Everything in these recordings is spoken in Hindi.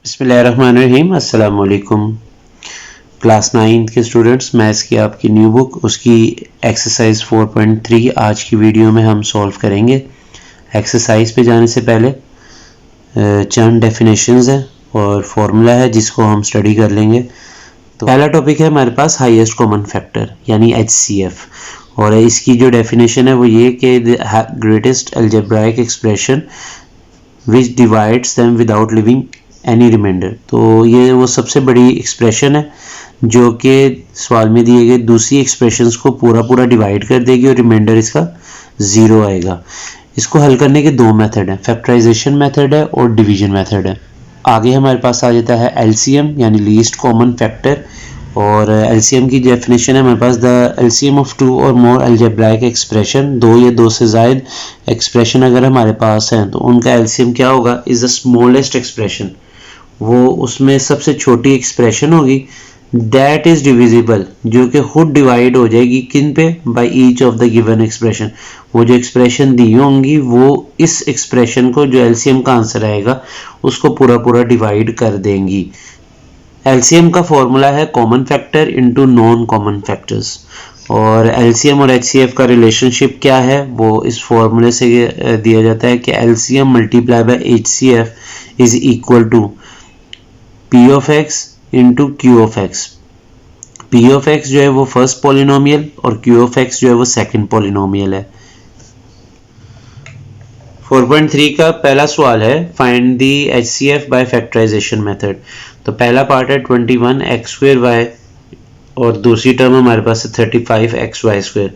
बिस्मिल्लाहिर्रहमानिर्रहीम अस्सलाम वालेकुम। क्लास 9 के स्टूडेंट्स, मैथ्स की आपकी न्यू बुक उसकी एक्सरसाइज 4.3 आज की वीडियो में हम सॉल्व करेंगे। एक्सरसाइज पे जाने से पहले चंद डेफिनेशंस है और फॉर्मूला है जिसको हम स्टडी कर लेंगे। तो पहला टॉपिक है हमारे पास हाईएस्ट कॉमन फैक्टर यानी HCF, और इसकी जो डेफिनेशन है वो ये कि greatest algebraic expression which divides them without leaving any remainder. तो ये वो सबसे बड़ी एक्सप्रेशन है जो कि सवाल में दिए गए दूसरी एक्सप्रेशंस को पूरा डिवाइड कर देगी और रिमाइंडर इसका 0 आएगा। इसको हल करने के दो मेथड हैं, फैक्टराइजेशन मेथड है और डिवीजन मेथड है। आगे हमारे पास आ जाता है LCM यानी लीस्ट कॉमन फैक्टर, और LCM की डेफिनेशन है हमारे पास द LCM ऑफ टू और मोर अलजेब्राइक एक्सप्रेशन। दो या दो से ज़ायद एक्सप्रेशन अगर हमारे पास हैं तो उनका LCM क्या होगा, इज़ द स्मॉलेस्ट एक्सप्रेशन, वो उसमें सबसे छोटी एक्सप्रेशन होगी। दैट इज डिविजिबल, जो कि खुद डिवाइड हो जाएगी किन पे, by each of the given expression. वो जो एक्सप्रेशन दी होंगी वो इस एक्सप्रेशन को, जो LCM का आंसर आएगा, उसको पूरा डिवाइड कर देंगी। LCM का फॉर्मूला है common factor into non common factors, और LCM और HCF का रिलेशनशिप क्या है वो इस फॉर्मूले से दिया जाता है कि LCM multiply by HCF is equal to P of x into Q of x। P of x जो है वो फर्स्ट पॉलिनोमियल और Q of x जो है वो सेकंड पॉलिनोमियल है। 4.3 का पहला सवाल है find the HCF by factorisation method. तो पहला पार्ट है 21x² और दूसरी टर्म हमारे पास है 35xy²।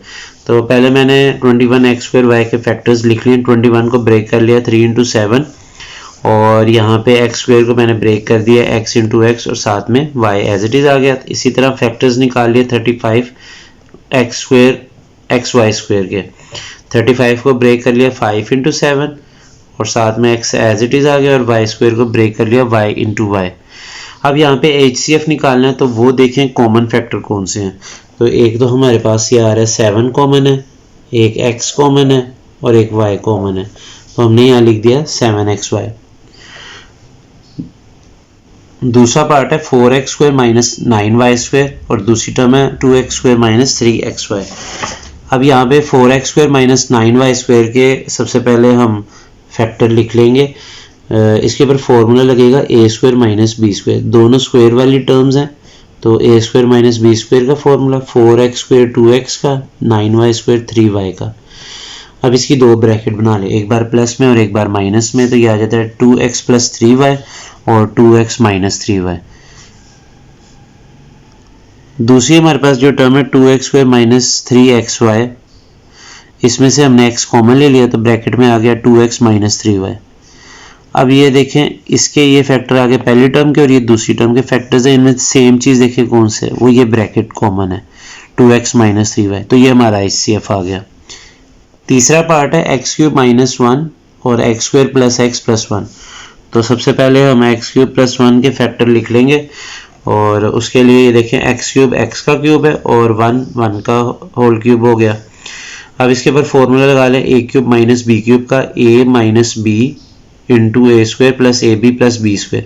तो पहले मैंने 21x² के फैक्टर्स लिख लिए। 21 को ब्रेक कर लिया 3 into 7, और यहाँ पे x² को मैंने ब्रेक कर दिया x into x और साथ में y एज इट इज आ गया। इसी तरह फैक्टर्स निकाल लिए 35x² xy² के। 35 को ब्रेक कर लिया 5 into 7 और साथ में x एज इट इज आ गया, और y² को ब्रेक कर लिया y into y। अब यहाँ पे HCF निकालना है तो वो देखें कॉमन फैक्टर कौन से हैं। तो एक तो हमारे पास ये आ रहा है 7 कॉमन है, एक x कॉमन है और एक y कॉमन है। तो हमने यहाँ लिख दिया 7xy। दूसरा पार्ट है 4x² माइनस 9y² और दूसरी टर्म है 2x² माइनस 3xy। अब यहाँ पे 4x² माइनस 9y² के सबसे पहले हम फैक्टर लिख लेंगे। इसके ऊपर फॉर्मूला लगेगा a² माइनस b²। दोनों स्क्वायर वाली टर्म्स हैं तो a² माइनस b² का फॉर्मूला 4x² 2x का, 9y² 3y का। अब इसकी दो ब्रैकेट बना ले, एक बार प्लस में और एक बार माइनस में। तो ये आ जाता है 2x प्लस 3y और 2x माइनस 3y। दूसरी हमारे पास जो टर्म है 2x² माइनस 3xy, इसमें से हमने x कॉमन ले लिया तो ब्रैकेट में आ गया 2x माइनस 3y। अब ये देखें इसके ये फैक्टर आ गए पहली टर्म के और ये दूसरी टर्म के फैक्टर्स हैं, इनमें सेम चीज़ देखें कौन से, वो ये ब्रैकेट कॉमन है 2x माइनस 3y। तो ये हमारा HCF आ गया। तीसरा पार्ट है x³ माइनस 1 और x² प्लस x प्लस 1। तो सबसे पहले हम x³ प्लस 1 के फैक्टर लिख लेंगे, और उसके लिए ये देखें x³ x का क्यूब है और 1 का होल क्यूब हो गया। अब इसके ऊपर फॉर्मूला लगा लें a³ माइनस b³ का, a minus b into a² plus ab plus b²।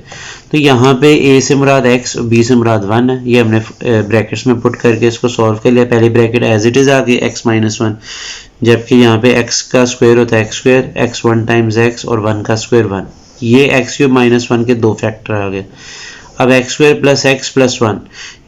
तो यहाँ पे a से मुराद x और b से मुराद 1 है। ये हमने ब्रैकेट्स में पुट करके इसको सॉल्व कर लिया। पहली ब्रैकेट एज इट इज आ गई x माइनस 1, जबकि यहाँ पे x का स्क्वायर होता है x², x 1 टाइम्स x और 1 का स्क्वायर 1। ये x³ माइनस 1 के दो फैक्टर आ गए। अब x² प्लस x प्लस 1,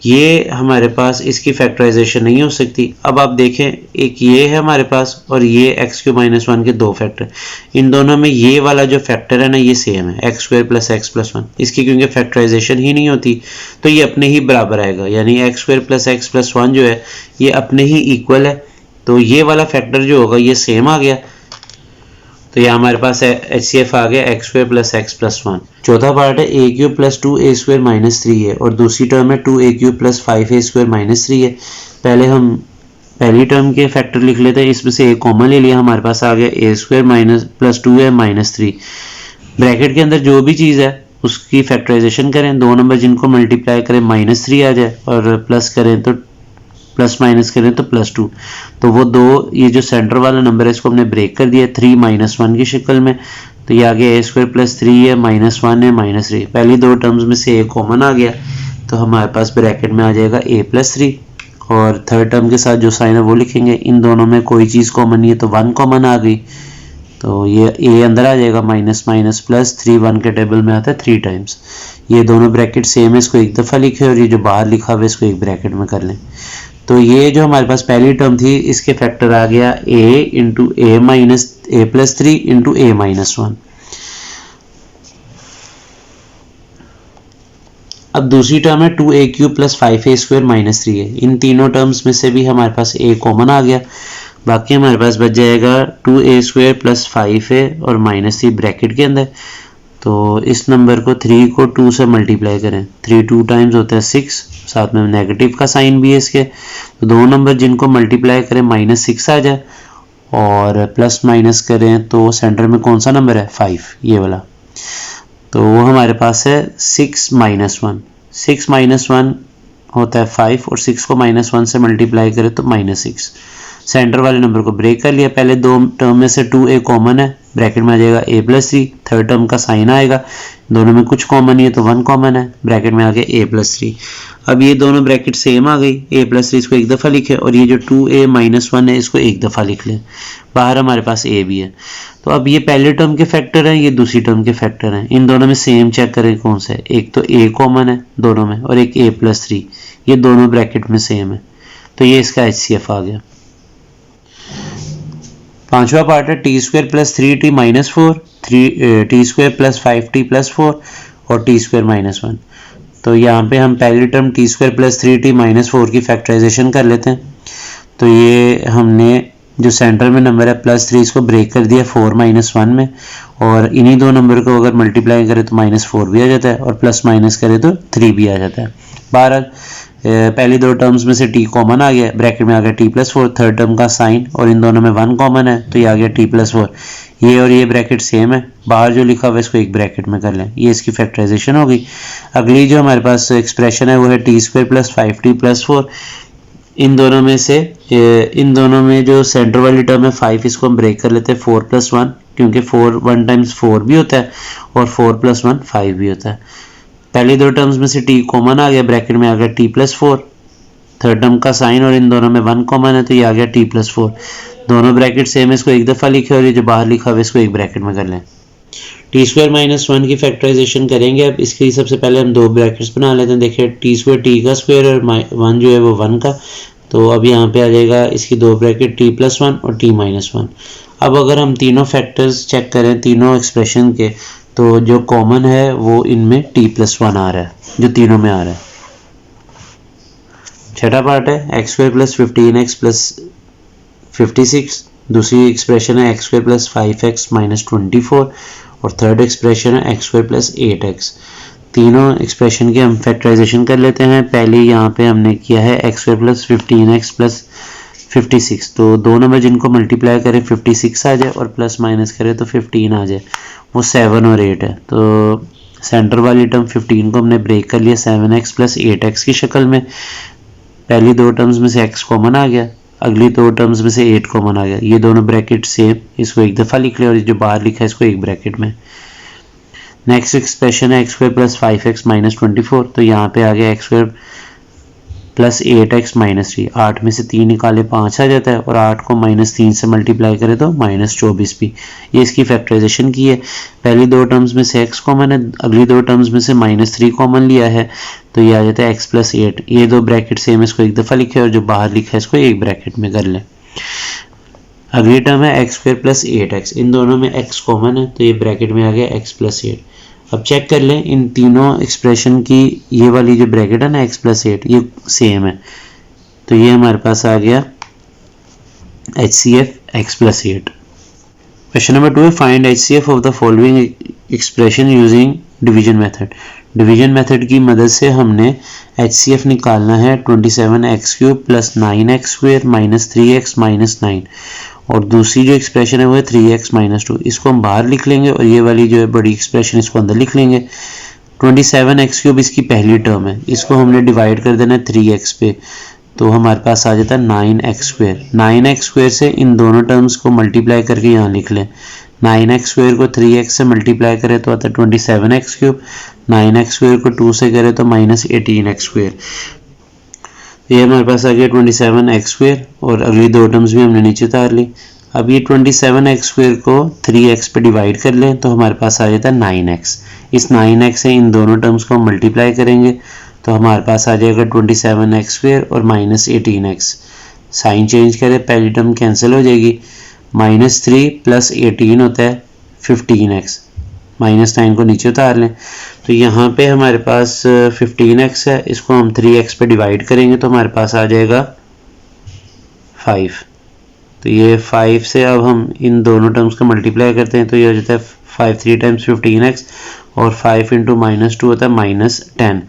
ये हमारे पास इसकी फैक्टराइजेशन नहीं हो सकती। अब आप देखें एक ये है हमारे पास और ये x³ माइनस 1 के दो फैक्टर, इन दोनों में ये वाला जो फैक्टर है ना ये सेम है x² प्लस x प्लस 1। इसकी क्योंकि फैक्टराइजेशन ही नहीं होती तो ये अपने ही बराबर आएगा, यानी x² प्लस x प्लस 1 जो है ये अपने ही इक्वल है। तो ये वाला फैक्टर जो होगा ये सेम आ गया। तो ये हमारे पास HCF आ गया x² प्लस x प्लस 1। चौथा पार्ट है a³ प्लस 2a² माइनस 3 है और दूसरी टर्म है 2a³ प्लस 5a² माइनस 3 है। पहले हम पहली टर्म के फैक्टर लिख लेते हैं, इसमें से a कॉमन ले लिया, हमारे पास आ गया a² minus plus 2a minus 3। Bracket के अंदर जो भी चीज़ है उसकी फैक्टराइजेशन करें, दो नंबर जिनको मल्टीप्लाई करें माइनस 3 आ जाए और प्लस करें तो प्लस माइनस करें तो +2। तो वो दो, ये जो सेंटर वाला नंबर है इसको हमने ब्रेक कर दिया 3 - 1 की शक्ल में। तो ये आ गया ए स्क्वायर प्लस 3 है, -1 है, -3। पहली दो टर्म्स में से ए कॉमन आ गया तो हमारे पास ब्रैकेट में आ जाएगा a प्लस 3, और थर्ड टर्म के साथ जो साइन है वो लिखेंगे। इन दोनों में कोई चीज़ कॉमन नहीं है तो 1 कॉमन आ गई, तो ये a अंदर आ जाएगा, माइनस माइनस प्लस 3 1 के टेबल में आता है 3 टाइम्स। ये दोनों ब्रैकेट सेम है, इसको एक दफ़ा लिखे, और ये जो बाहर लिखा हुआ है इसको एक ब्रैकेट में कर लें। तो ये जो हमारे पास पहली टर्म थी इसके फैक्टर आ गया a into A minus A plus 3 into A minus 1। अब दूसरी टर्म है 2a cube plus 5a square minus 3 है। इन तीनों टर्म्स में से भी हमारे पास a कॉमन आ गया, बाकी हमारे पास बच जाएगा 2a स्क्वायर प्लस 5a और माइनस 3 ब्रैकेट के अंदर। तो इस नंबर को 3 को 2 से मल्टीप्लाई करें, 3 2 टाइम्स होता है 6, साथ में नेगेटिव का साइन भी है इसके। तो दो नंबर जिनको मल्टीप्लाई करें -6 आ जाए और प्लस माइनस करें तो सेंटर में कौन सा नंबर है 5, ये वाला। तो वो हमारे पास है 6 माइनस 1। 6 माइनस 1 होता है 5 और 6 को -1 से मल्टीप्लाई करें तो -6। सेंटर वाले नंबर को ब्रेक कर लिया। पहले दो टर्म में से 2a कॉमन है, ब्रैकेट में आ जाएगा a प्लस 3। थर्ड टर्म का साइन आएगा, दोनों में कुछ कॉमन नहीं है तो 1 कॉमन है, ब्रैकेट में आ गया a प्लस 3। अब ये दोनों ब्रैकेट सेम आ गई, a प्लस 3 इसको एक दफ़ा लिखे और ये जो 2a माइनस 1 है इसको एक दफ़ा लिख लें। बाहर हमारे पास a भी है। तो अब ये पहले टर्म के फैक्टर हैं, ये दूसरी टर्म के फैक्टर हैं। इन दोनों में सेम चेक करें कौन सा है। एक तो a कॉमन है दोनों में और एक a प्लस 3, ये दोनों ब्रैकेट में सेम है, तो ये इसका HCF आ गया। पांचवा पार्ट है T square plus 3t minus 4, T square plus 5t plus 4 और टी स्क्वायर माइनस 1। तो यहाँ पे हम पहली term T square plus 3t minus 4 की फैक्टराइजेशन कर लेते हैं। तो ये हमने जो सेंटर में नंबर है प्लस 3 इसको ब्रेक कर दिया 4 माइनस 1 में, और इन्हीं दो नंबर को अगर मल्टीप्लाई करें तो -4 भी आ जाता है और प्लस माइनस करें तो 3 भी आ जाता है। बहरहाल पहली दो टर्म्स में से t कॉमन आ गया, ब्रैकेट में आ गया t प्लस 4, थर्ड टर्म का साइन, और इन दोनों में 1 कॉमन है तो ये आ गया t प्लस 4। ये और ये ब्रैकेट सेम है, बाहर जो लिखा हुआ है इसको एक ब्रैकेट में कर लें। ये इसकी फैक्टराइजेशन हो गई। अगली जो हमारे पास एक्सप्रेशन है वो है T square plus 5t plus 4। इन दोनों में जो सेंटर वाली टर्म है 5, इसको हम ब्रेक कर लेते हैं 4 प्लस 1, क्योंकि 4 1 टाइम्स 4 भी होता है और 4 प्लस 1 5 भी होता है। पहली दो टर्म्स में से t कॉमन आ गया, ब्रैकेट में आ गया t प्लस 4, थर्ड टर्म का साइन और इन दोनों में 1 कॉमन है तो ये आ गया t प्लस 4। दोनों ब्रैकेट सेम है, इसको एक दफ़ा लिखे और ये जो बाहर लिखा हुआ है इसको एक ब्रैकेट में कर लें। टी स्क्वायर माइनस 1 की फैक्टराइजेशन करेंगे। अब इसकी सबसे पहले हम दो ब्रैकेट्स बना लेते हैं। देखिए टी स्क्वायर टी का स्क्वायर और 1 जो है वो 1 का, तो अब यहाँ पे आ जाएगा इसकी दो ब्रैकेट t प्लस 1 और t माइनस 1। अब अगर हम तीनों फैक्टर्स चेक करें तीनों एक्सप्रेशन के, तो जो कॉमन है वो इनमें t प्लस 1 आ रहा है, जो तीनों में आ रहा है। छठा पार्ट है x square plus 15x plus 56। दूसरी एक्सप्रेशन है x square plus 5x minus 24 और थर्ड एक्सप्रेशन है एक्स स्क्वायर प्लस 8x। तीनों एक्सप्रेशन की हम फैक्टराइजेशन कर लेते हैं। पहले यहाँ पे हमने किया है x square plus 15x plus 56। तो दो नंबर जिनको मल्टीप्लाई करें 56 आ जाए और प्लस माइनस करें तो 15 आ जाए, वो 7 और 8 है। तो सेंटर वाली टर्म 15 को हमने ब्रेक कर लिया 7x प्लस 8x की शक्ल में। पहली दो टर्म्स में से x कॉमन आ गया, अगली दो टर्म्स में से 8 कॉमन आ गया। ये दोनों ब्रैकेट सेम, इसको एक दफ़ा लिख लिया और जो बाहर लिखा है इसको एक ब्रैकेट में। नेक्स्ट एक्सप्रेशन है x square plus 5x minus 24। तो यहाँ पे आ गया x square plus 8x minus 3। 8 में से 3 निकाले 5 आ जाता है और 8 को -3 से मल्टीप्लाई करें तो -24 भी। ये इसकी फैक्टराइजेशन की है। पहली दो टर्म्स में से x कॉमन है, अगली दो टर्म्स में से -3 कॉमन लिया है तो ये आ जाता है x प्लस 8। ये दो ब्रैकेट सेम, इसको एक दफ़ा लिखे और जो बाहर लिखा है इसको एक ब्रैकेट में कर लें। अगली टर्म है एक्स स्क्वायर प्लस 8x। इन दोनों में x कॉमन है तो ये ब्रैकेट में आ गया x प्लस 8। अब चेक कर लें इन तीनों एक्सप्रेशन की, ये वाली जो ब्रैकेट है ना x प्लस 8 ये सेम है, तो ये हमारे पास आ गया HCF x plus 8। Question number 2 है find HCF of the following expression using division method. Division method की मदद से हमने HCF निकालना है 27x cube plus 9x square minus 3x minus 9, और दूसरी जो एक्सप्रेशन है वो है 3x माइनस 2। इसको हम बाहर लिख लेंगे और ये वाली जो है बड़ी एक्सप्रेशन इसको अंदर लिख लेंगे। 27x क्यूब इसकी पहली टर्म है, इसको हमने डिवाइड कर देना है 3x पे, तो हमारे पास आ जाता है 9x स्क्वायर। 9x स्क्वायर से इन दोनों टर्म्स को मल्टीप्लाई करके यहाँ लिख लें 9x स्क्वायर को 3x से मल्टीप्लाई करें तो आता है 27x क्यूब, 9x स्क्वायर को 2 से करें तो माइनस 18x स्क्वायर। ये हमारे पास आ गया 27x स्क्वायर और अगली दो टर्म्स भी हमने नीचे उतार ली। अब ये 27x स्क्वायर को 3x पे डिवाइड कर लें तो हमारे पास आ जाता है 9x। इस 9x से इन दोनों टर्म्स को मल्टीप्लाई करेंगे तो हमारे पास आ जाएगा 27x स्क्वायर और माइनस 18x। साइन चेंज करें, पहली टर्म कैंसिल हो जाएगी, -3 + 18 होता है 15x, -9 को नीचे उतार लें तो यहाँ पे हमारे पास 15x है, इसको हम 3x पे डिवाइड करेंगे तो हमारे पास आ जाएगा 5। तो ये 5 से अब हम इन दोनों टर्म्स को मल्टीप्लाई करते हैं तो ये हो जाता है 5 3 टाइम्स 15x और 5 × -2 होता है -10।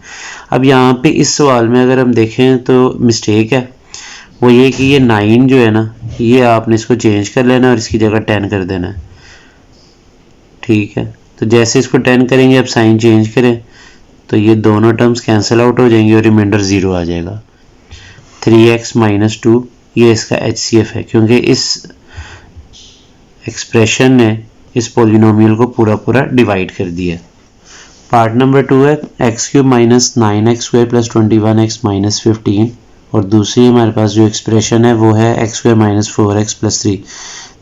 अब यहाँ पे इस सवाल में अगर हम देखें तो मिस्टेक है, वो ये कि ये 9 जो है ना, ये आपने इसको चेंज कर लेना और इसकी जगह 10 कर देना है। ठीक है, तो जैसे इसको 10 करेंगे, अब साइन चेंज करें तो ये दोनों टर्म्स कैंसिल आउट हो जाएंगे और रिमाइंडर 0 आ जाएगा। 3x - 2 ये इसका HCF है, क्योंकि इस एक्सप्रेशन ने इस पॉलिनोमियल को पूरा डिवाइड कर दिया। पार्ट नंबर 2 है x³ - 9x² + 21x - 15 और दूसरी हमारे पास जो एक्सप्रेशन है वो है x² - 4x + 3।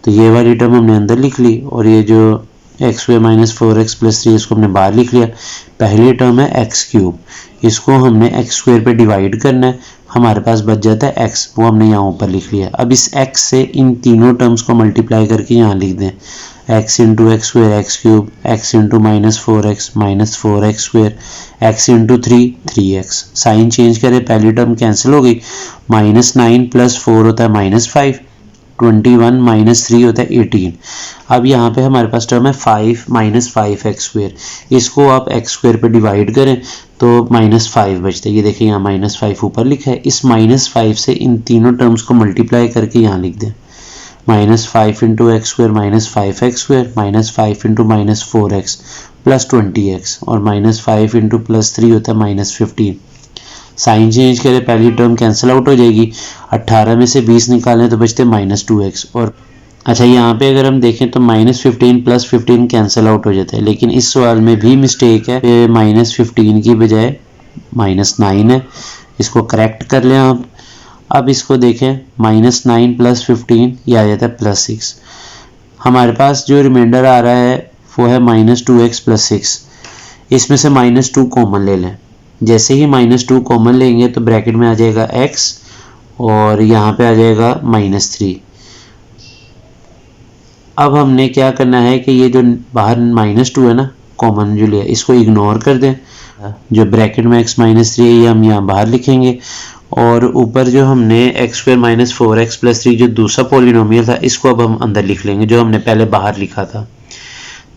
तो ये वाली टर्म हमने अंदर लिख ली और ये जो x² - 4x + 3 इसको हमने बाहर लिख लिया। पहली टर्म है x³, इसको हमने x² पे डिवाइड करना है, हमारे पास बच जाता है x, वो हमने यहाँ ऊपर लिख लिया। अब इस x से इन तीनों टर्म्स को मल्टीप्लाई करके यहाँ लिख दें, x × x² x³, x × -4x -4x², x × 3 3x। Sign change करें, पहली टर्म कैंसिल हो गई, -9 + 4 होता है -5, 21 - 3 होता है 18। अब यहाँ पे हमारे पास टर्म है 5 - 5x², इसको आप x² पे डिवाइड करें तो -5 बचते हैं। ये देखिए यहाँ -5 ऊपर लिखा है, इस -5 से इन तीनों टर्म्स को मल्टीप्लाई करके यहाँ लिख दें, -5 × x² - 5x² -5 × -4x + 20x और -5 × +3 होता है -15। साइन चेंज करें, पहली टर्म कैंसिल आउट हो जाएगी, 18 में से 20 निकालें तो बचते -2x। और अच्छा, यहाँ पे अगर हम देखें तो -15 + 15 कैंसिल आउट हो जाता है, लेकिन इस सवाल में भी मिस्टेक है, -15 की बजाय -9 है, इसको करेक्ट कर लें आप। अब इसको देखें, -9 + 15 ये आ जाता है +6। हमारे पास जो रिमाइंडर आ रहा है वो है -2x + 6, इसमें से -2 कॉमन ले लें। जैसे ही -2 कॉमन लेंगे तो ब्रैकेट में आ जाएगा x और यहाँ पे आ जाएगा -3। अब हमने क्या करना है कि ये जो बाहर -2 है ना कॉमन जो लिया, इसको इग्नोर कर दें, जो ब्रैकेट में x - 3 है ये हम यहाँ बाहर लिखेंगे और ऊपर जो हमने x² - 4x + 3 जो दूसरा पॉलिनोमियल था इसको अब हम अंदर लिख लेंगे, जो हमने पहले बाहर लिखा था।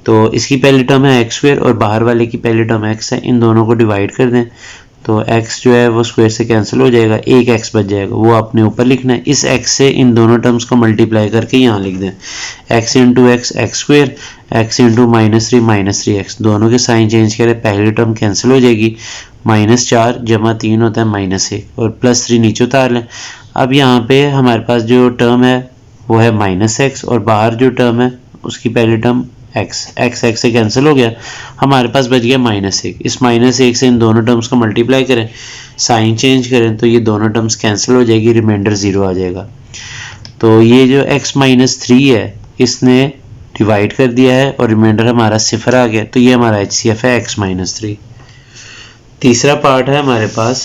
तो इसकी पहली टर्म है x² और बाहर वाले की पहली टर्म x है, इन दोनों को डिवाइड कर दें तो x जो है वो स्क्वायर से कैंसिल हो जाएगा, एक x बच जाएगा, वो आपने ऊपर लिखना है। इस x से इन दोनों टर्म्स को मल्टीप्लाई करके यहाँ लिख दें, x × x x², x × -3 दोनों के साइन चेंज करें, पहली टर्म कैंसिल हो जाएगी, -4 + 3 होता है -1 और +3 नीचे उतार लें। अब यहाँ पे हमारे पास जो टर्म है वो है -x और बाहर जो टर्म है उसकी पहली टर्म x से कैंसिल हो गया, हमारे पास बच गया -1। इस -1 से इन दोनों टर्म्स को मल्टीप्लाई करें, साइन चेंज करें तो ये दोनों टर्म्स कैंसिल हो जाएगी, रिमाइंडर 0 आ जाएगा। तो ये जो x - 3 है इसने डिवाइड कर दिया है और रिमाइंडर हमारा 0 आ गया, तो ये हमारा HCF है x - 3। तीसरा पार्ट है हमारे पास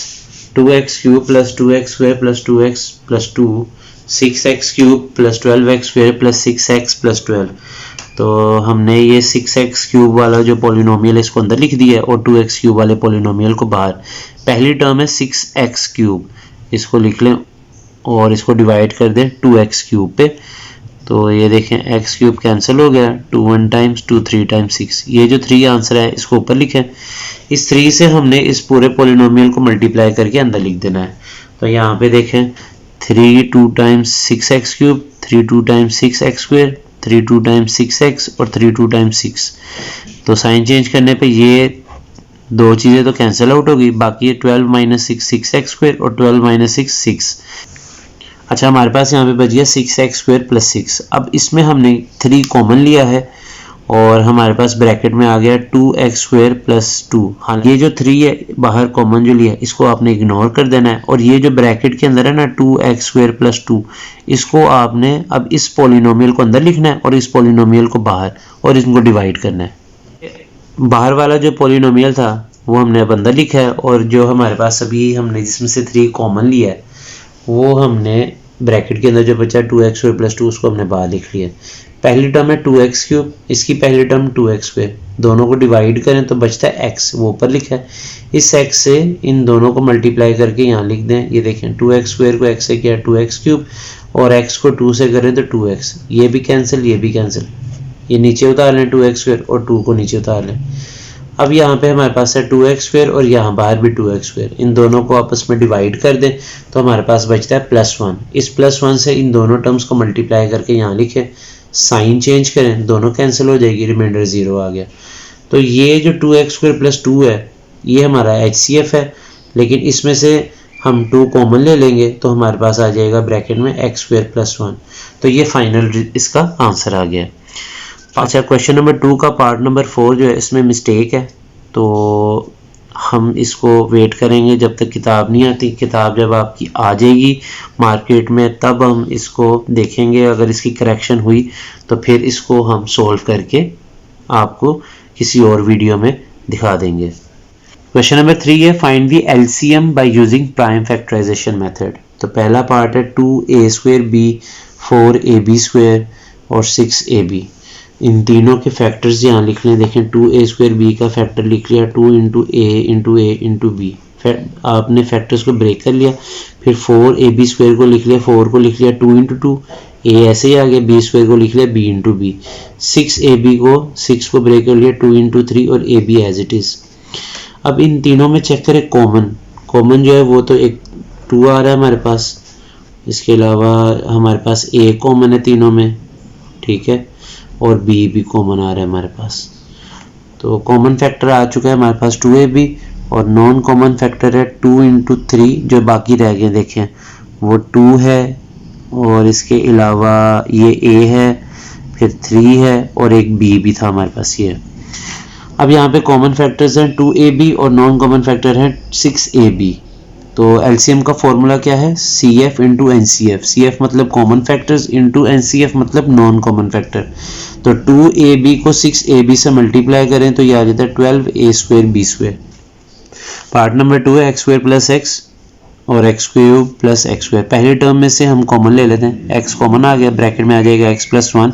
2x³ + 2x² + 2x + 2, 6x³ + 12x² + 6x + 12। तो हमने ये 6x³ वाला जो पॉलिनोमियल है इसको अंदर लिख दिया है और 2x³ वाले पॉलिनोमियल को बाहर। पहली टर्म है 6x³, इसको लिख लें और इसको डिवाइड कर दें 2x³ पे, तो ये देखें x³ कैंसिल हो गया, 2 1 टाइम्स 2 3 टाइम्स 6, ये जो 3 आंसर है इसको ऊपर लिखें। इस 3 से हमने इस पूरे पॉलिनोमियल को मल्टीप्लाई करके अंदर लिख देना है। तो यहाँ पे देखें 3 2 times 6x³, 3 2 times 6x², 3 2 times 6x और 3 2 टाइम्स 6। तो साइन चेंज करने पे ये दो चीज़ें तो कैंसिल आउट होगी, बाकी ये 12 - 6 6x² और 12 - 6 6। अच्छा, हमारे पास यहाँ पे बच गया 6x² + 6। अब इसमें हमने 3 कॉमन लिया है और हमारे पास ब्रैकेट में आ गया 2x² + 2। हाँ, ये जो 3 है बाहर कॉमन जो लिया इसको आपने इग्नोर कर देना है, और ये जो ब्रैकेट के अंदर है ना 2x² + 2, इसको आपने अब इस पॉलिनोमियल को अंदर लिखना है और इस पॉलिनोमियल को बाहर, और इनको डिवाइड करना है। बाहर वाला जो पॉलिनोमियल था वो हमने अब अंदर लिखा है, और जो हमारे पास अभी हमने जिसमें से 3 कॉमन लिया है वो हमने ब्रैकेट के अंदर जो बचा 2x² + 2 उसको हमने बाहर लिख लिया। पहली टर्म है 2x³, इसकी पहली टर्म 2x², दोनों को डिवाइड करें तो बचता है x, वो ऊपर लिखा है। इस x से इन दोनों को मल्टीप्लाई करके यहाँ लिख दें। ये देखें 2x² को x से किया 2x³ और x को 2 से करें तो 2x, ये भी कैंसिल, ये भी कैंसिल, ये नीचे उतार लें 2x² और 2 को नीचे उतार लें। अब यहाँ पे हमारे पास है 2x² और यहाँ बाहर भी 2x², इन दोनों को आपस में डिवाइड कर दें तो हमारे पास बचता है +1। इस +1 से इन दोनों टर्म्स को मल्टीप्लाई करके यहाँ लिखें, साइन चेंज करें, दोनों कैंसिल हो जाएगी, रिमाइंडर 0 आ गया। तो ये जो 2x² + 2 है ये हमारा HCF है, लेकिन इसमें से हम 2 कॉमन ले लेंगे तो हमारे पास आ जाएगा ब्रैकेट में x² + 1। तो ये फाइनल इसका आंसर आ गया। अच्छा, क्वेश्चन नंबर 2 का पार्ट नंबर 4 जो है इसमें मिस्टेक है, तो हम इसको वेट करेंगे जब तक किताब नहीं आती। किताब जब आपकी आ जाएगी मार्केट में तब हम इसको देखेंगे, अगर इसकी करेक्शन हुई तो फिर इसको हम सॉल्व करके आपको किसी और वीडियो में दिखा देंगे। क्वेश्चन नंबर 3 है find the LCM by using prime factorisation method. तो पहला पार्ट है 2a² b 4ab² और 6ab, इन तीनों के फैक्टर्स यहाँ लिख लें। देखें 2a² b का फैक्टर लिख लिया 2 × a b, आपने फैक्टर्स को ब्रेक कर लिया। फिर 4ab² को लिख लिया, 4 को लिख लिया 2 × 2, a ऐसे ही आ गया, b² को लिख लिया b × b, 6ab को 6 को ब्रेक कर लिया 2 × 3 और ab एज इट इज। अब इन तीनों में चेक करें कॉमन जो है वो तो एक 2 आ रहा है हमारे पास, इसके अलावा हमारे पास a कॉमन है तीनों में, ठीक है, और b भी कॉमन आ रहा है हमारे पास। तो कॉमन फैक्टर आ चुका है हमारे पास 2ab, और नॉन कॉमन फैक्टर है 2 × 3 जो बाकी रह गए देखें वो 2 है, और इसके अलावा ये a है, फिर 3 है और एक b भी था हमारे पास ये। अब यहाँ पे कॉमन फैक्टर्स हैं 2ab और नॉन कॉमन फैक्टर है 6ab। तो एलसीएम का फॉर्मूला क्या है, CF × NCF, CF मतलब कॉमन फैक्टर्स इंटू NCF मतलब नॉन कॉमन फैक्टर। तो 2ab को 6ab से मल्टीप्लाई करें तो ये आ जाता है 12a² b²। पार्ट नंबर 2 है x² + x और x³ + x²। पहली टर्म में से हम कॉमन ले लेते हैं, x कॉमन आ गया, ब्रैकेट में आ जाएगा x + 1,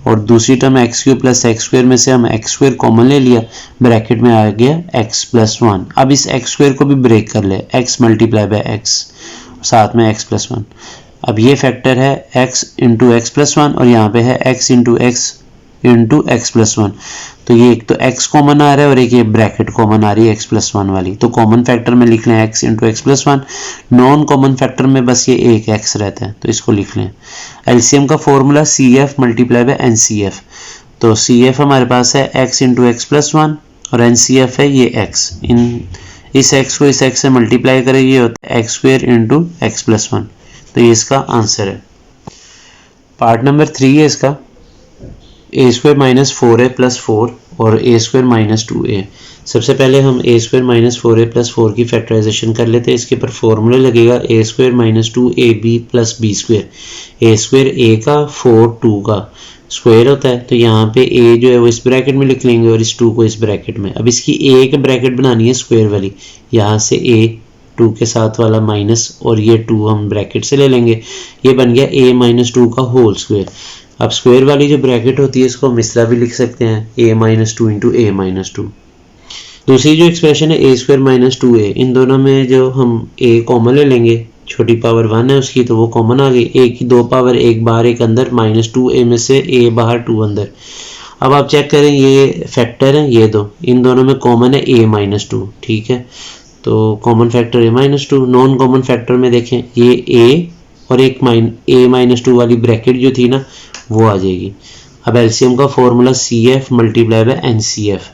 और दूसरी टर्म x³ + x² में से हम x² कॉमन ले लिया, ब्रैकेट में आ गया x + 1। अब इस x² को भी ब्रेक कर ले, x × x, साथ में x + 1। अब ये फैक्टर है x × x + 1 और यहाँ पे है x × x + 1। तो ये एक तो x कॉमन आ रहा है और एक ये ब्रैकेट कॉमन आ रही है x + 1 वाली। तो कॉमन फैक्टर में लिख लें x × x + 1, non common factor में बस ये एक x रहता है तो इसको लिख लें। एलसीएम का फॉर्मूला CF × NCF। तो CF हमारे पास है x × x + 1 और NCF है ये x, इस x को इस x से मल्टीप्लाई करेंगे, ये होता है x² × x + 1। तो ये इसका आंसर है। पार्ट नंबर 3 है इसका a² - 4a + 4 और a² - 2a। सबसे पहले हम a² - 4a + 4 की फैक्टराइजेशन कर लेते हैं। इसके ऊपर फॉर्मूला लगेगा a² - 2ab + b²। a² a का 4 2 का स्क्वायर होता है, तो यहाँ पे a जो है वो इस ब्रैकेट में लिख लेंगे और इस 2 को इस ब्रैकेट में। अब इसकी a के ब्रैकेट बनानी है स्क्वायर वाली, यहाँ से a 2 के साथ वाला माइनस और ये 2 हम ब्रैकेट से ले लेंगे, ये बन गया a - 2 का होल स्क्वायर। अब स्क्वायर वाली जो ब्रैकेट होती है इसको हम इस तरह भी लिख सकते हैं a - 2 × a - 2। दूसरी जो एक्सप्रेशन है a² - 2a, इन दोनों में जो हम a कॉमन ले लेंगे, छोटी पावर 1 है उसकी तो वो कॉमन आ गई, a की 2 पावर, एक बाहर एक अंदर, -2a में से a बाहर 2 अंदर। अब आप चेक करें ये फैक्टर है ये दो, इन दोनों में कॉमन है a - 2, ठीक है, तो common factor a - 2। Non common factor में देखें ये a और एक a - 2 वाली ब्रैकेट जो थी ना वो आ जाएगी। अब एलसीएम का फॉर्मूला CF × NCF।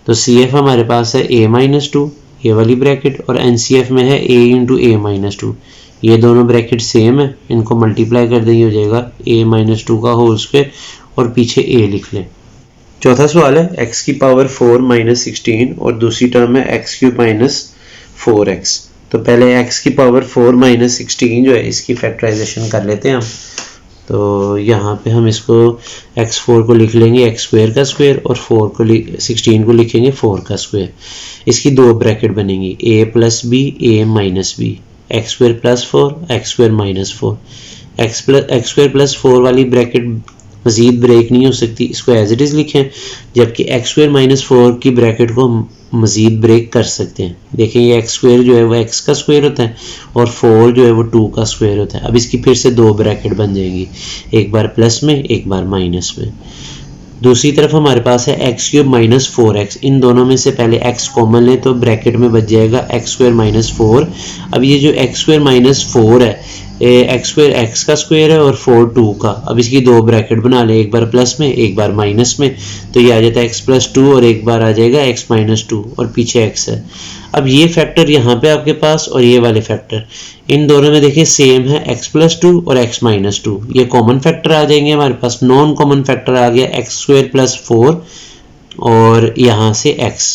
तो CF हमारे पास है a - 2 ये वाली ब्रैकेट और NCF में है a × a - 2 ये दोनों ब्रैकेट सेम है, इनको मल्टीप्लाई कर देंगे, हो जाएगा a माइनस 2 का होल स्क्वायर और पीछे a लिख लें। चौथा सवाल है x की पावर 4 माइनस 16 और दूसरी टर्म है x क्यूब माइनस 4x। तो पहले x की पावर 4 माइनस 16 जो है इसकी फैक्टराइजेशन कर लेते हैं हम। तो यहाँ पे हम इसको x4 को लिख लेंगे x स्क्वायर का स्क्वायर और 16 को लिखेंगे 4 का स्क्वायर। इसकी दो ब्रैकेट बनेंगी a plus b a minus b, x square plus 4 x square minus 4। X square plus 4 वाली ब्रैकेट मजीद ब्रेक नहीं हो सकती, इसको एज इट इज़ लिखें, जबकि एक्स स्क्वायर माइनस 4 की ब्रैकेट को मजीद ब्रेक कर सकते हैं। देखें ये एक्स स्क्वायर जो है वो एक्स का स्क्वायर होता है और 4 जो है वो 2 का स्क्वायर होता है। अब इसकी फिर से दो ब्रैकेट बन जाएंगी, एक बार प्लस में एक बार माइनस में। दूसरी तरफ हमारे पास है एक्स क्यूब माइनस 4x। इन दोनों में से पहले x कॉमन लें तो ब्रैकेट में बच जाएगा एक्स स्क्वायर माइनस 4। अब ये जो एक्स स्क्वायर माइनस 4 है, एक्स स्क्वायर एक्स का स्क्वायर है और 4 2 का। अब इसकी दो ब्रैकेट बना लें, एक बार प्लस में एक बार माइनस में, तो ये आ जाता है x प्लस 2 और एक बार आ जाएगा x माइनस 2 और पीछे x है। अब ये फैक्टर यहाँ पे आपके पास और ये वाले फैक्टर इन दोनों में देखिए सेम है, x प्लस 2 और x माइनस 2। ये कॉमन फैक्टर आ जाएंगे हमारे पास। नॉन कॉमन फैक्टर आ गया एक्स स्क्वायर प्लस 4 और यहाँ से x।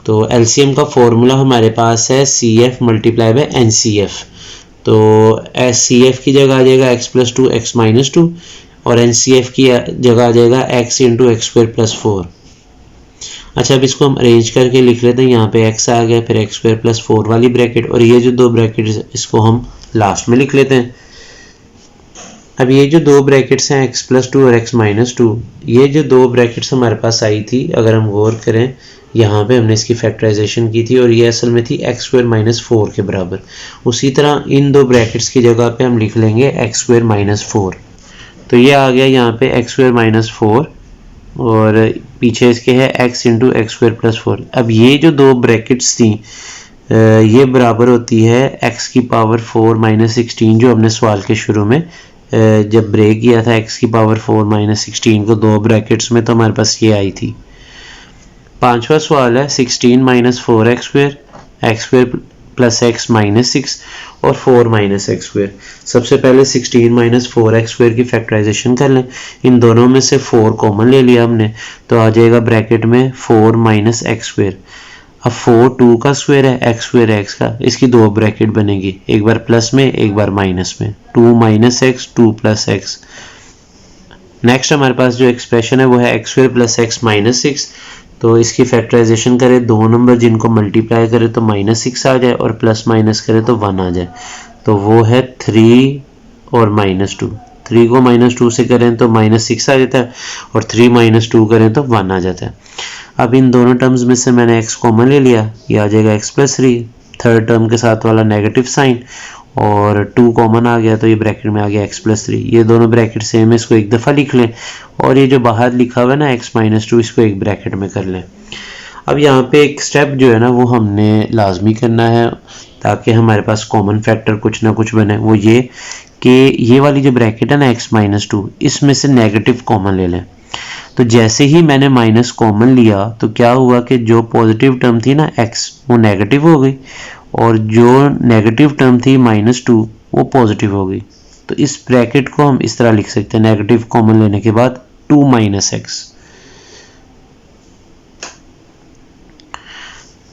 तो एलसीएम का फॉर्मूला हमारे पास है CF मल्टीप्लाई बाय NCF। तो CF की जगह आ जाएगा x प्लस 2 x माइनस 2 और NCF की जगह आ जाएगा x into x square plus 4। अच्छा, अब इसको हम अरेंज करके लिख लेते हैं। यहाँ पे x आ गया, फिर एक्स स्क्वायर प्लस 4 वाली ब्रैकेट और ये जो दो ब्रैकेट इसको हम लास्ट में लिख लेते हैं। अब ये जो दो ब्रैकेट्स हैं x प्लस 2 और x माइनस 2, ये जो दो ब्रैकेट्स हमारे पास आई थी, अगर हम गौर करें यहाँ पे हमने इसकी फैक्टराइजेशन की थी और ये असल में थी एक्स स्क्वायर माइनस 4 के बराबर। उसी तरह इन दो ब्रैकेट्स की जगह पे हम लिख लेंगे एक्स स्क्वायर माइनस 4। तो ये आ गया यहाँ पे एक्स स्क्वायर माइनस 4 और पीछे इसके है x into x square plus 4। अब ये जो दो ब्रैकेट्स थी ये बराबर होती है x की पावर 4 माइनस 16, जो हमने सवाल के शुरू में जब ब्रेक किया था x की पावर 4 माइनस 16 को दो ब्रैकेट्स में, तो हमारे पास ये आई थी। पांचवा सवाल है 16 minus 4x square, x square plus x minus 6 और 4 माइनस एक्स स्क्वायर। सबसे पहले 16 माइनस 4x स्क्वायर की फैक्टराइजेशन कर लें। इन दोनों में से 4 कॉमन ले लिया हमने, तो आ जाएगा ब्रैकेट में 4 माइनस एक्स स्क्वायर। अब 4 2 का स्क्वायर है, एक्स स्क्वायर एक्स का, इसकी दो ब्रैकेट बनेगी, एक बार प्लस में एक बार माइनस में, 2 minus x 2 plus x. Next हमारे पास जो एक्सप्रेशन है वो है x square plus x minus 6। तो इसकी फैक्टराइजेशन करें, दो नंबर जिनको मल्टीप्लाई करें तो माइनस 6 आ जाए और प्लस माइनस करें तो 1 आ जाए। तो वो है 3 और माइनस 2। 3 को माइनस 2 से करें तो माइनस 6 आ जाता है और 3 माइनस 2 करें तो 1 आ जाता है। अब इन दोनों टर्म्स में से मैंने x कॉमन ले लिया, ये आ जाएगा x प्लस 3, थर्ड टर्म के साथ वाला नेगेटिव साइन, और 2 कॉमन आ गया तो ये ब्रैकेट में आ गया x प्लस 3। ये दोनों ब्रैकेट सेम है, इसको एक दफ़ा लिख लें और ये जो बाहर लिखा हुआ है ना x माइनस 2, इसको एक ब्रैकेट में कर लें। अब यहाँ पे एक स्टेप जो है ना वो हमने लाजमी करना है ताकि हमारे पास कॉमन फैक्टर कुछ ना कुछ बने। वो ये कि ये वाली जो ब्रैकेट है ना x माइनस 2, इसमें से नेगेटिव कॉमन ले लें। तो जैसे ही मैंने माइनस कॉमन लिया तो क्या हुआ कि जो पॉजिटिव टर्म थी ना x, वो नेगेटिव हो गई और जो नेगेटिव टर्म थी माइनस 2 वो पॉजिटिव हो गई। तो इस ब्रैकेट को हम इस तरह लिख सकते हैं, नेगेटिव कॉमन लेने के बाद 2 माइनस एक्स।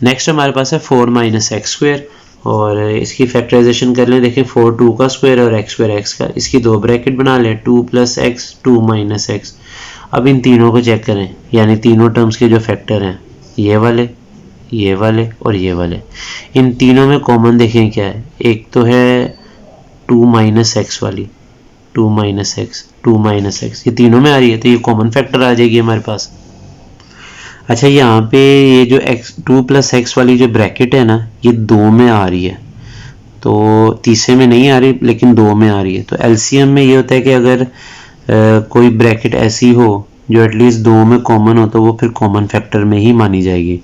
नेक्स्ट हमारे पास है 4 माइनस एक्स स्क्वायर और इसकी फैक्टराइजेशन कर लें। देखें 4 2 का स्क्वायर और एक्स स्क्वायर एक्स का, इसकी दो ब्रैकेट बना लें, 2 प्लस एक्स 2 माइनस एक्स। अब इन तीनों को चेक करें, यानी तीनों टर्म्स के जो फैक्टर हैं ये वाले और ये वाले, इन तीनों में कॉमन देखें क्या है। एक तो है 2 माइनस एक्स वाली, 2 माइनस एक्स 2 माइनस एक्स, ये तीनों में आ रही है तो ये कॉमन फैक्टर आ जाएगी हमारे पास। अच्छा, यहाँ पे ये जो x 2 प्लस एक्स वाली जो ब्रैकेट है ना ये 2 में आ रही है, तो तीसरे में नहीं आ रही लेकिन 2 में आ रही है। तो एलसीएम में ये होता है कि अगर कोई ब्रैकेट ऐसी हो जो एटलीस्ट 2 में कॉमन हो तो वो फिर कॉमन फैक्टर में ही मानी जाएगी।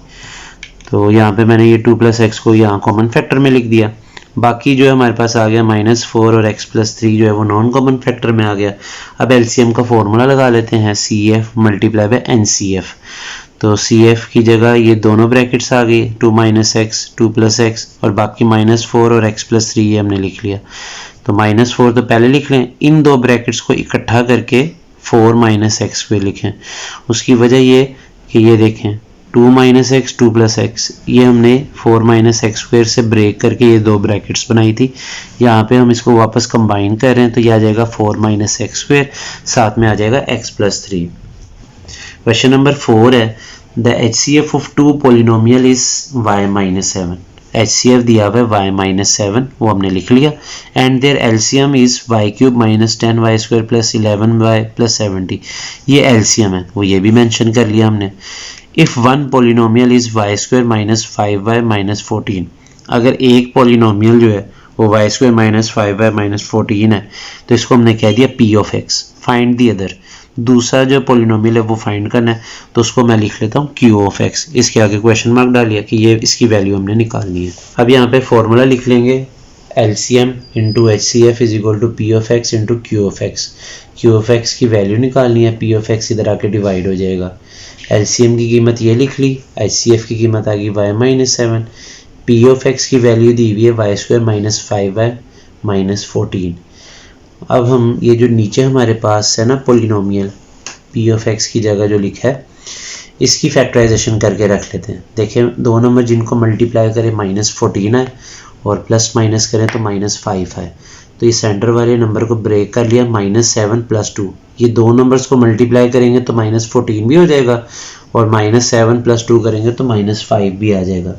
तो यहाँ पे मैंने ये 2 प्लस एक्स को यहाँ कॉमन फैक्टर में लिख दिया। बाकी जो है हमारे पास आ गया -4 और x प्लस 3 जो है वो नॉन कॉमन फैक्टर में आ गया। अब एलसीएम का फॉर्मूला लगा लेते हैं, CF मल्टीप्लाई बाय NCF। तो CF की जगह ये दोनों ब्रैकेट्स आ गई, 2 - x 2 + x और बाकी -4 और x + 3 ये हमने लिख लिया। तो -4 तो पहले लिख लें, इन दो ब्रैकेट्स को इकट्ठा करके 4 - x² लिखें। उसकी वजह ये कि ये देखें 2 - x 2 + x, ये हमने 4 - x² से ब्रेक करके ये दो ब्रैकेट्स बनाई थी। यहाँ पे हम इसको वापस कंबाइन कर रहे हैं तो ये आ जाएगा 4 - x², साथ में आ जाएगा x + 3। क्वेश्चन नंबर 4 है, the HCF of two polynomial is y - 7। HCF दिया हुआ है y - 7, वो हमने लिख लिया। And their LCM is y³ - 10y² + 11y + 70। ये LCM है, वो ये भी मेंशन कर लिया हमने। If one polynomial is y² - 5y - 14, अगर एक पोलिनोमियल जो है वो y² - 5y - 14 है तो इसको हमने कह दिया p of x। Find the other, दूसरा जो पोलिनोमियल है वो फाइंड करना है, तो उसको मैं लिख लेता हूँ q of x। इसके आगे क्वेश्चन मार्क डालिए कि ये इसकी वैल्यू हमने निकालनी है। अब यहाँ पे फॉर्मूला लिख लेंगे, LCM × HCF = p of x × q of x। q of x की वैल्यू निकालनी है, p of x इधर आके डिवाइड हो जाएगा। LCM की कीमत ये लिख ली, HCF की कीमत आ गई y - 7, p of x की वैल्यू दी हुई है y² - 5y - 14। अब हम ये जो नीचे हमारे पास है ना पोलिनोमियल, p of x की जगह जो लिखा है, इसकी फैक्टराइजेशन करके रख लेते हैं। देखें दो नंबर जिनको मल्टीप्लाई करें -14 है और प्लस माइनस करें तो -5 है। तो ये सेंटर वाले नंबर को ब्रेक कर लिया, -7 + 2। ये दो नंबर्स को मल्टीप्लाई करेंगे तो -14 भी हो जाएगा और -7 + 2 करेंगे तो -5 भी आ जाएगा।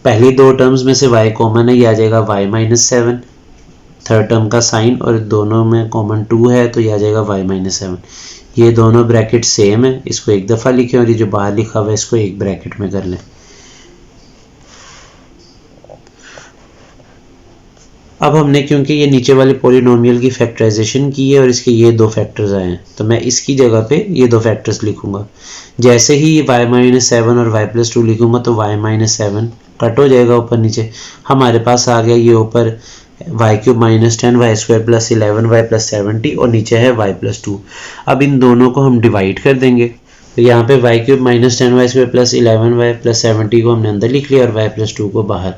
पहली दो टर्म्स में से y कॉमन है, ये आ जाएगा y - 7, थर्ड टर्म का साइन, और दोनों में कॉमन 2 है तो ये आ जाएगा y - 7। ये दोनों ब्रैकेट सेम है, इसको एक दफ़ा लिखें और ये जो बाहर लिखा हुआ है इसको एक ब्रैकेट में कर लें। अब हमने क्योंकि ये नीचे वाले पोलिनोमियल की फैक्टराइजेशन की है और इसके ये दो फैक्टर्स आए हैं तो मैं इसकी जगह पे ये दो फैक्टर्स लिखूंगा। जैसे ही ये y - 7 और y + 2 लिखूंगा तो y - 7 कट हो जाएगा ऊपर नीचे। हमारे पास आ गया ये ऊपर y³ - 10y² + 11y + 70 और नीचे है y + 2। अब इन दोनों को हम डिवाइड कर देंगे, तो यहाँ पे y³ - 10y² + 11y + 70 को हमने अंदर लिख लिया और y + 2 को बाहर।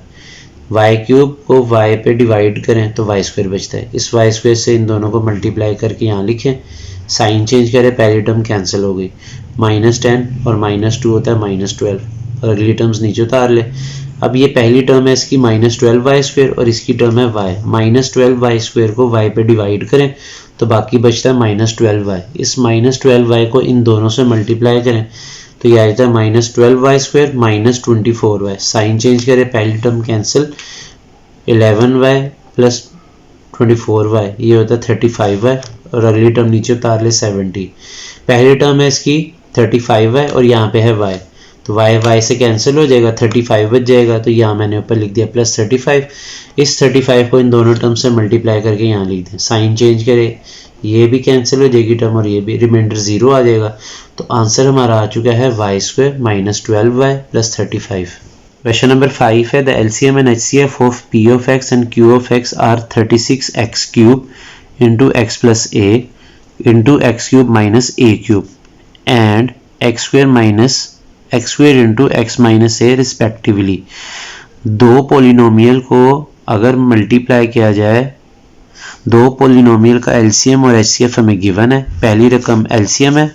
y³ को y पे डिवाइड करें तो y² बचता है, इस y² से इन दोनों को मल्टीप्लाई करके यहाँ लिखें, साइन चेंज करें, पहली टर्म कैंसिल हो गई, -10 और -2 होता है -12 और अगली टर्म्स नीचे उतार ले। अब ये पहली टर्म है इसकी -12y² और इसकी टर्म है y, -12y² को y पे डिवाइड करें तो बाकी बचता है -12y। इस -12y को इन दोनों से मल्टीप्लाई करें तो ये आ जाता है -12y² - 24y, साइन चेंज करें, पहली टर्म कैंसिल, 11y + 24y ये होता है 35y और अगली टर्म नीचे उतार ले 70। पहली टर्म है इसकी 35y और यहाँ पे है y, तो y से कैंसिल हो जाएगा, 35 बच जाएगा, तो यहाँ मैंने ऊपर लिख दिया +35। इस 35 को इन दोनों टर्म से मल्टीप्लाई करके यहाँ लिख दें, साइन चेंज करें, ये भी कैंसिल हो जाएगी टर्म और ये भी, रिमाइंडर 0 आ जाएगा। तो आंसर हमारा आ चुका है y² - 12y + 35। क्वेश्चन नंबर 5 है, the LCM and HCF of p of x and q of x are 36x³ × x + a × x³ - a³ and x² - x² × x - a respectively. दो पोलिनोमियल को अगर मल्टीप्लाई किया जाए, दो पोलिनोमियल का LCM और HCF हमें गिवन है, पहली रकम LCM है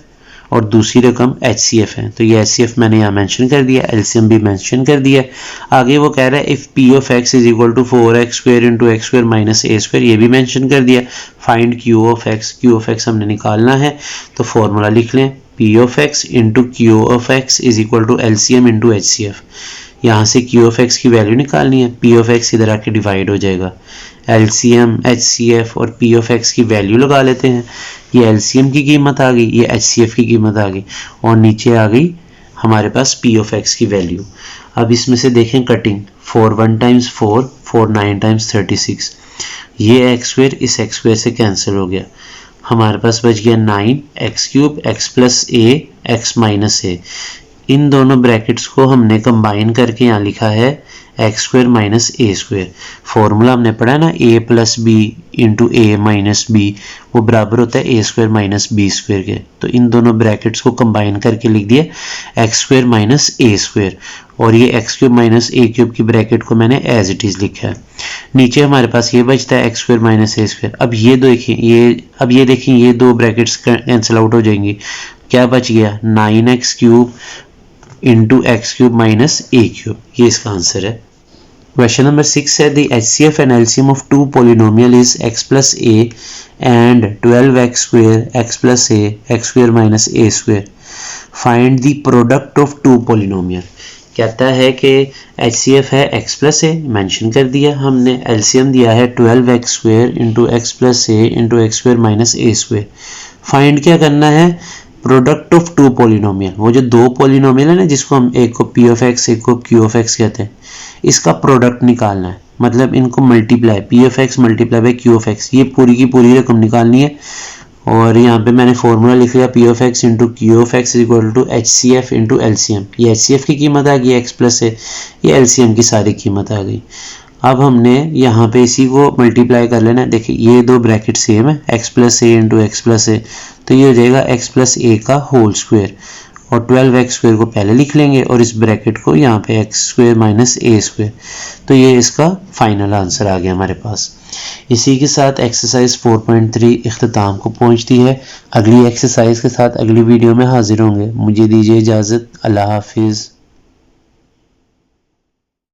और दूसरी रकम HCF है, तो ये HCF मैंने यहाँ मेंशन कर दिया, LCM भी मेंशन कर दिया। आगे वो कह रहा है if p of x = 4x² × x² - a², ये भी मेंशन कर दिया। फाइंड q of x हमने निकालना है तो फॉर्मूला लिख लें, p of x × q of x = LCM × HCF। यहाँ से q of x की वैल्यू निकालनी है, p of x इधर आके डिवाइड हो जाएगा, LCM HCF और p of x की वैल्यू लगा लेते हैं। ये LCM की कीमत आ गई, ये HCF की कीमत आ गई और नीचे आ गई हमारे पास p of x की वैल्यू। अब इसमें से देखें कटिंग, 4 1 × 4, 4 9 × 36, ये x² इस x² से कैंसिल हो गया, हमारे पास बच गया 9x³ x + a x - a। इन दोनों ब्रैकेट्स को हमने कंबाइन करके यहाँ लिखा है x square minus a square. Formula हमने पढ़ा है ना, ए प्लस बी इंटू ए माइनस बी, वो बराबर होता है ए स्क्वायर माइनस बी स्क्वायर के। तो इन दोनों ब्रैकेट्स को कंबाइन करके लिख दिया x square minus a square, और ये x cube minus a cube की ब्रैकेट को मैंने एज इट इज लिखा है। नीचे हमारे पास ये बचता है x square minus a square. अब ये देखिए ये दो ब्रैकेट्स कैंसिल आउट हो जाएंगी। क्या बच गया, 9x cube into x cube minus a cube, ये इसका आंसर है। क्वेश्चन नंबर 6 है the HCF and LCM of two polynomial is x plus a and 12x square x plus a x square minus a square. Find the product of two polynomial. कहता है कि HCF है x प्लस ए, मैंशन कर दिया हमने। LCM दिया है 12x square into x plus a into x square minus a square. Find क्या करना है, प्रोडक्ट ऑफ टू पोलिनोमियल। वो जो दो पोलिनोमियल है ना, जिसको हम एक को p ऑफ x एक को q ऑफ x कहते हैं, इसका प्रोडक्ट निकालना है। मतलब इनको multiply, p of x multiply by q of x, ये पूरी की पूरी रकम निकालनी है। और यहाँ पे मैंने फॉर्मूला लिख लिया p of x into q of x equal to HCF into LCM। ये HCF की कीमत आ गई x प्लस है, ये LCM की सारी कीमत आ गई। अब हमने यहाँ पे इसी को मल्टीप्लाई कर लेना है। देखिए ये दो ब्रैकेट सेम है, x plus a into x plus ए, तो ये हो जाएगा x प्लस ए का होल स्क्वायर, और 12x स्क्वायर को पहले लिख लेंगे और इस ब्रैकेट को यहाँ पे x square minus a square. तो ये इसका फाइनल आंसर आ गया हमारे पास। इसी के साथ एक्सरसाइज 4.3 इख्तिताम को पहुँचती है। अगली एक्सरसाइज के साथ अगली वीडियो में हाजिर होंगे। मुझे दीजिए इजाज़त। अल्लाह हाफिज़।